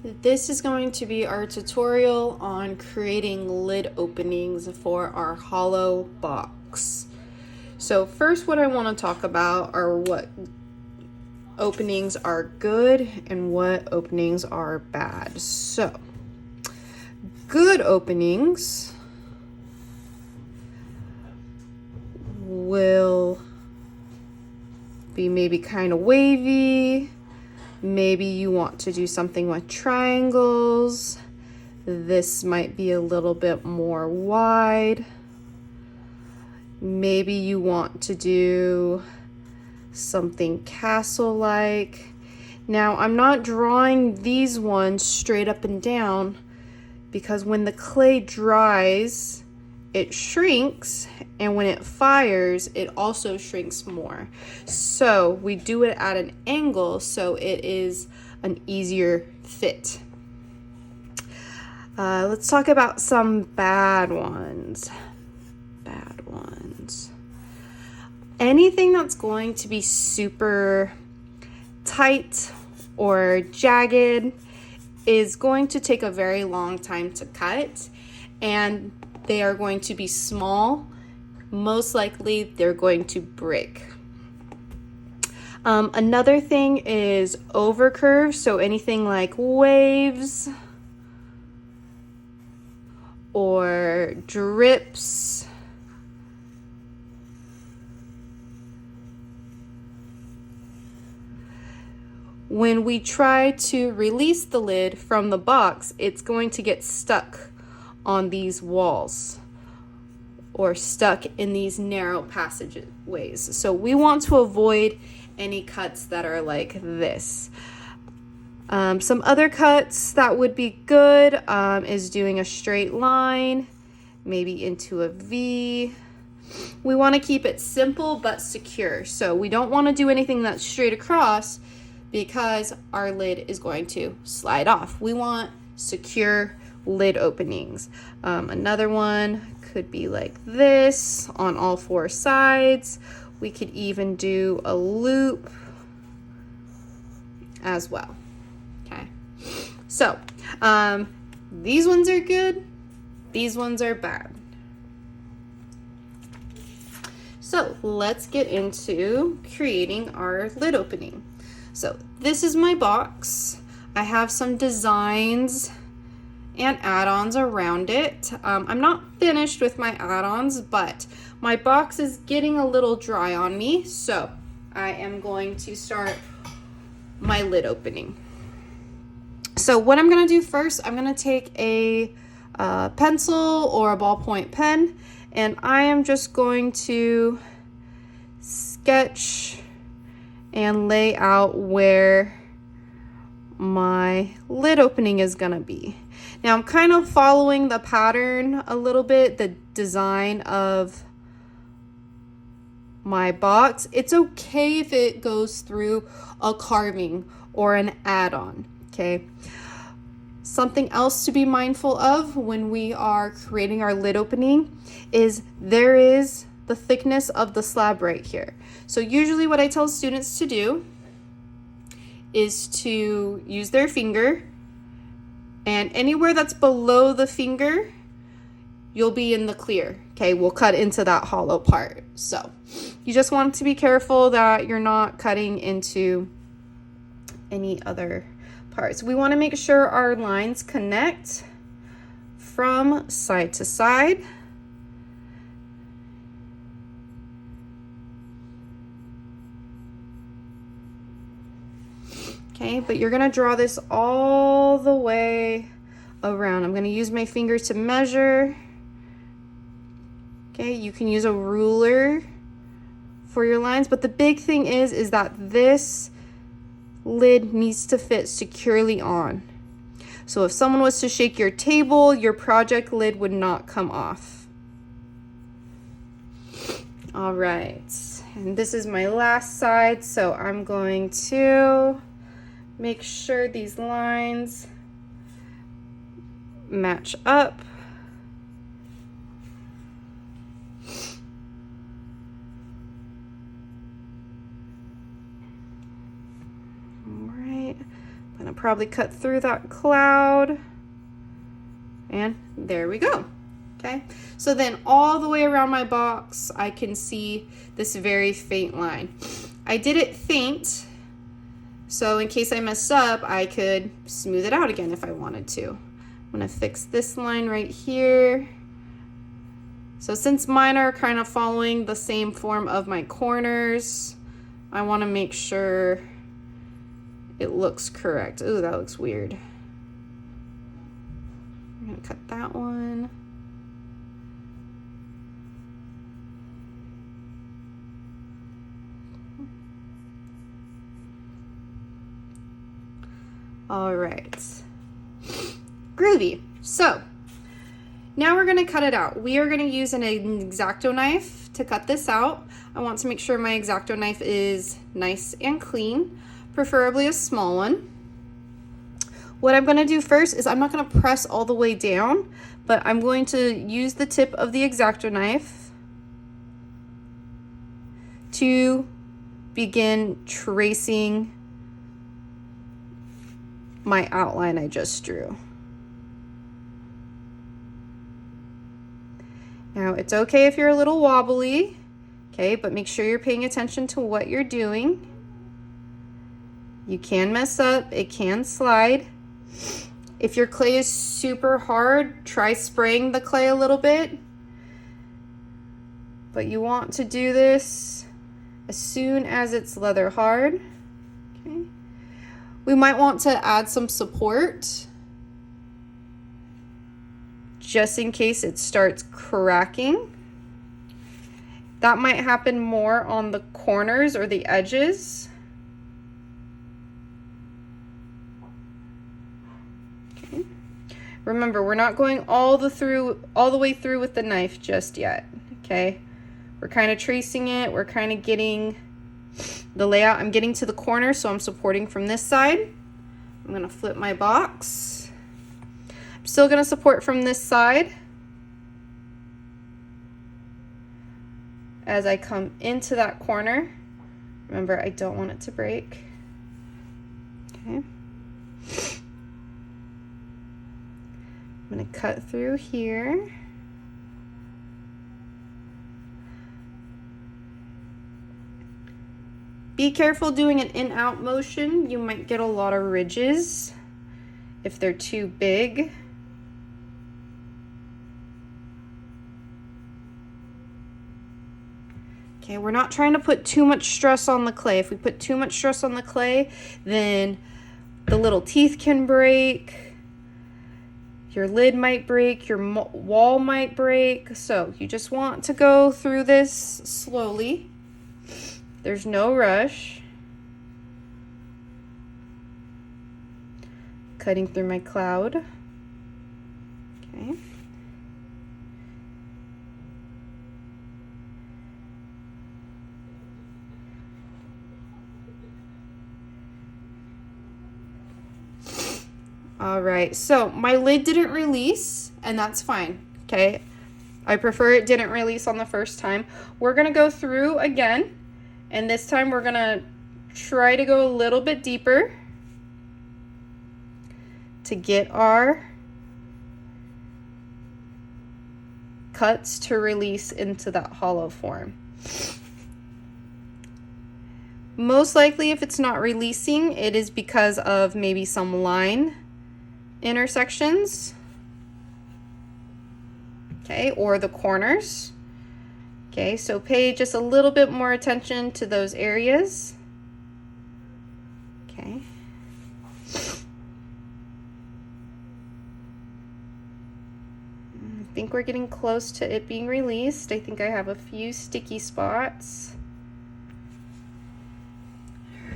This is going to be our tutorial on creating lid openings for our hollow box. So first, what I want to talk about are what openings are good and what openings are bad. So good openings will be maybe kind of wavy. Maybe you want to do something with triangles. This might be a little bit more wide. Maybe you want to do something castle-like. Now, I'm not drawing these ones straight up and down because when the clay dries, it shrinks, and when it fires, it also shrinks more. So we do it at an angle so it is an easier fit. Let's talk about some bad ones. Bad ones. Anything that's going to be super tight or jagged is going to take a very long time to cut, and they are going to be small. Most likely they're going to break. Another thing is overcurve, so anything like waves or drips. When we try to release the lid from the box, it's going to get stuck on these walls or stuck in these narrow passageways. So we want to avoid any cuts that are like this. Some other cuts that would be good is doing a straight line, maybe into a V. We want to keep it simple but secure. So we don't want to do anything that's straight across because our lid is going to slide off. We want secure lid openings. Another one could be like this on all four sides. We could even do a loop as well. Okay, so these ones are good, these ones are bad. So let's get into creating our lid opening. So this is my box. I have some designs and add-ons around it. I'm not finished with my add-ons, but my box is getting a little dry on me, so I am going to start my lid opening. So what I'm going to do first, I'm going to take a pencil or a ballpoint pen, and I am just going to sketch and lay out where my lid opening is gonna be. Now I'm kind of following the pattern a little bit, the design of my box. It's okay if it goes through a carving or an add-on, okay? Something else to be mindful of when we are creating our lid opening is there is the thickness of the slab right here. So usually what I tell students to do is to use their finger, and anywhere that's below the finger, you'll be in the clear. Okay, we'll cut into that hollow part. So you just want to be careful that you're not cutting into any other parts. We want to make sure our lines connect from side to side. Okay, but you're gonna draw this all the way around. I'm gonna use my finger to measure. Okay, you can use a ruler for your lines, but the big thing is that this lid needs to fit securely on. So if someone was to shake your table, your project lid would not come off. All right, and this is my last side, so I'm going to make sure these lines match up. All right, I'm gonna probably cut through that cloud, and there we go. Okay, so then all the way around my box, I can see this very faint line. I did it faint, so in case I messed up, I could smooth it out again if I wanted to. I'm gonna fix this line right here. So since mine are kind of following the same form of my corners, I wanna make sure it looks correct. Ooh, that looks weird. I'm gonna cut that one. All right, groovy. So now we're gonna cut it out. We are gonna use an X-Acto knife to cut this out. I want to make sure my X-Acto knife is nice and clean, preferably a small one. What I'm gonna do first is I'm not gonna press all the way down, but I'm going to use the tip of the X-Acto knife to begin tracing my outline I just drew. Now it's okay if you're a little wobbly, okay, but make sure you're paying attention to what you're doing. You can mess up, it can slide. If your clay is super hard, try spraying the clay a little bit. But you want to do this as soon as it's leather hard. Okay. We might want to add some support just in case it starts cracking. That might happen more on the corners or the edges. Okay. Remember, we're not going all the way through with the knife just yet. Okay, we're kind of tracing it. We're kind of getting the layout. I'm getting to the corner, so I'm supporting from this side. I'm gonna flip my box. I'm still gonna support from this side as I come into that corner. Remember, I don't want it to break. Okay. I'm gonna cut through here. Be careful doing an in-out motion. You might get a lot of ridges if they're too big. Okay, we're not trying to put too much stress on the clay. If we put too much stress on the clay, then the little teeth can break. Your lid might break, your wall might break. So you just want to go through this slowly. There's no rush. Cutting through my cloud. Okay. All right, so my lid didn't release, and that's fine, okay? I prefer it didn't release on the first time. We're gonna go through again. And this time we're gonna try to go a little bit deeper to get our cuts to release into that hollow form. Most likely if it's not releasing, it is because of maybe some line intersections, okay, or the corners. Okay, so pay just a little bit more attention to those areas. Okay. I think we're getting close to it being released. I think I have a few sticky spots.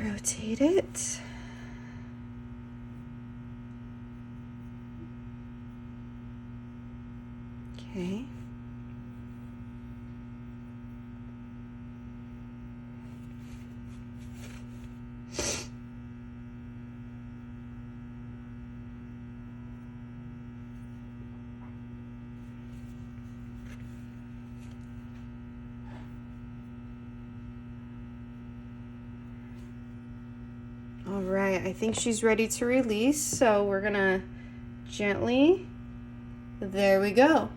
Rotate it. Okay. All right. right, I think she's ready to release, so we're gonna gently, there we go.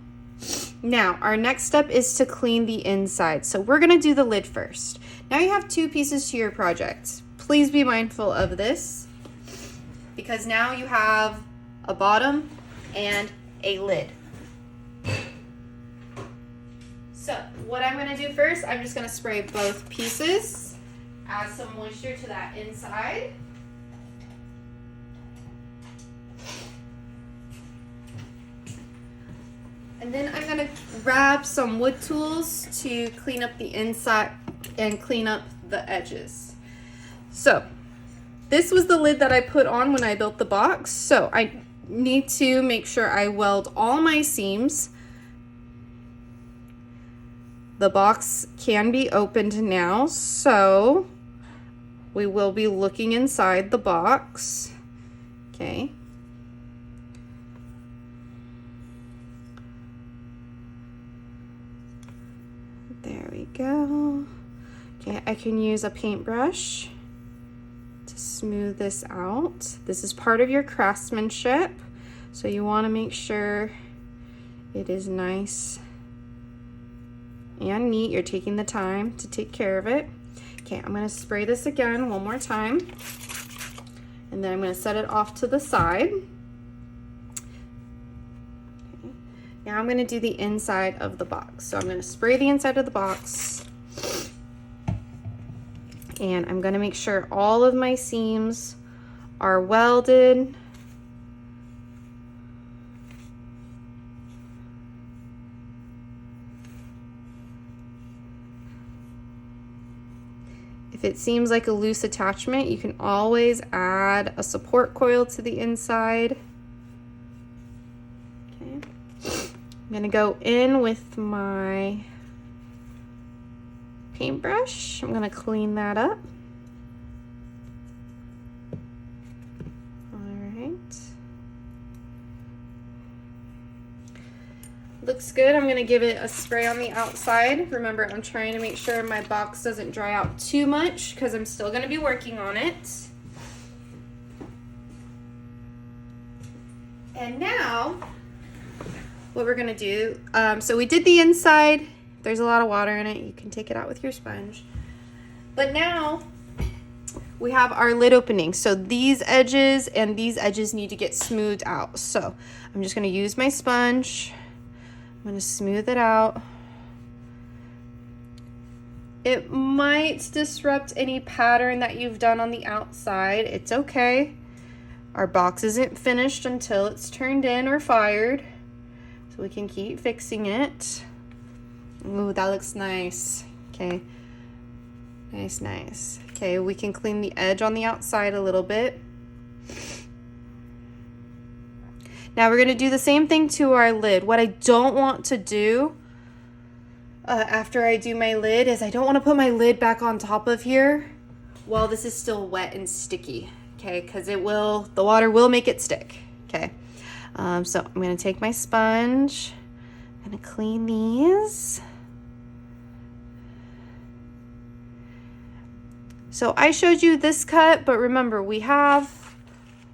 Now, our next step is to clean the inside. So we're gonna do the lid first. Now you have 2 pieces to your project. Please be mindful of this because now you have a bottom and a lid. So what I'm gonna do first, I'm just gonna spray both pieces, add some moisture to that inside. And then I'm gonna grab some wood tools to clean up the inside and clean up the edges. So this was the lid that I put on when I built the box. So I need to make sure I weld all my seams. The box can be opened now, so we will be looking inside the box. Okay. There we go. Okay, I can use a paintbrush to smooth this out. This is part of your craftsmanship, so you want to make sure it is nice and neat. You're taking the time to take care of it. Okay, I'm going to spray this again one more time, and then I'm going to set it off to the side. Okay. Now I'm going to do the inside of the box. So I'm going to spray the inside of the box, and I'm going to make sure all of my seams are welded. If it seems like a loose attachment, you can always add a support coil to the inside. Okay. I'm gonna go in with my paintbrush. I'm gonna clean that up. All right. Looks good. I'm gonna give it a spray on the outside. Remember, I'm trying to make sure my box doesn't dry out too much because I'm still gonna be working on it. And now, what we're gonna do, so we did the inside. There's a lot of water in it. You can take it out with your sponge. But now, we have our lid opening. So these edges and these edges need to get smoothed out. So I'm just gonna use my sponge. I'm going to smooth it out. It might disrupt any pattern that you've done on the outside. It's okay. Our box isn't finished until it's turned in or fired, so we can keep fixing it. Ooh, that looks nice. Okay. Nice, nice. Okay, we can clean the edge on the outside a little bit. Now we're going to do the same thing to our lid. What I don't want to do after I do my lid is I don't want to put my lid back on top of here while this is still wet and sticky, okay? Because the water will make it stick, okay? So I'm going to take my sponge, I'm going to clean these. So I showed you this cut, but remember we have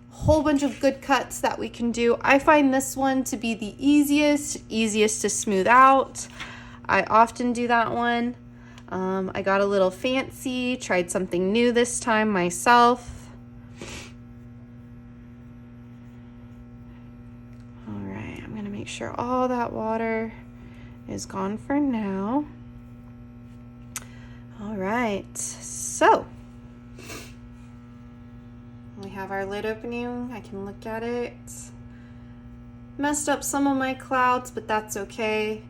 whole bunch of good cuts that we can do. I find this one to be the easiest to smooth out. I often do that one. I got a little fancy, tried something new this time myself. All right, I'm gonna make sure all that water is gone for now. All right, so we have our lid opening. I can look at it. Messed up some of my clouds, but that's okay.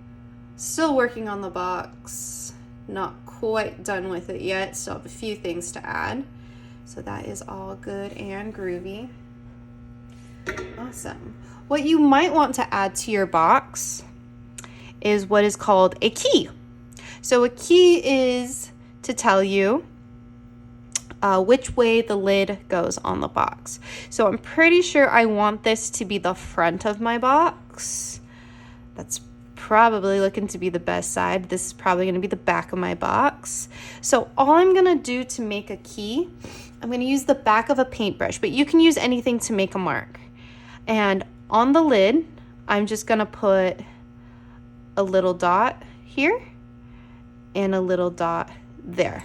Still working on the box. Not quite done with it yet. Still have a few things to add. So that is all good and groovy. Awesome. What you might want to add to your box is what is called a key. So a key is to tell you which way the lid goes on the box. So I'm pretty sure I want this to be the front of my box. That's probably looking to be the best side. This is probably going to be the back of my box. So all I'm going to do to make a key, I'm going to use the back of a paintbrush, but you can use anything to make a mark. And on the lid, I'm just going to put a little dot here and a little dot there.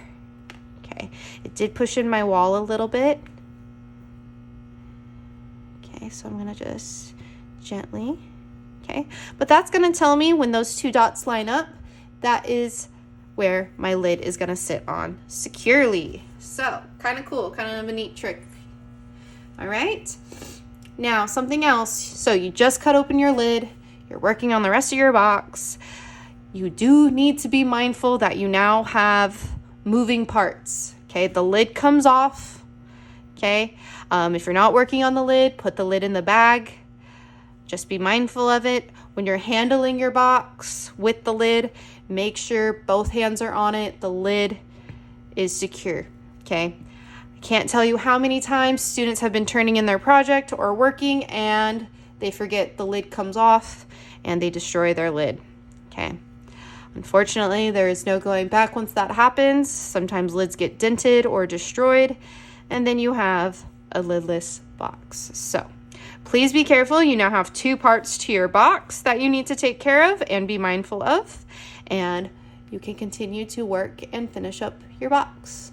Okay, it did push in my wall a little bit. Okay, so I'm going to just gently, okay, but that's going to tell me when those two dots line up, that is where my lid is going to sit on securely. So kind of cool, kind of a neat trick. All right, now something else. So you just cut open your lid, you're working on the rest of your box. You do need to be mindful that you now have moving parts. Okay, the lid comes off. Okay, if you're not working on the lid, put the lid in the bag. Just be mindful of it. When you're handling your box with the lid, make sure both hands are on it. The lid is secure. Okay, I can't tell you how many times students have been turning in their project or working and they forget the lid comes off and they destroy their lid. Okay. Unfortunately, there is no going back once that happens. Sometimes lids get dented or destroyed, and then you have a lidless box. So please be careful. You now have two parts to your box that you need to take care of and be mindful of, and you can continue to work and finish up your box.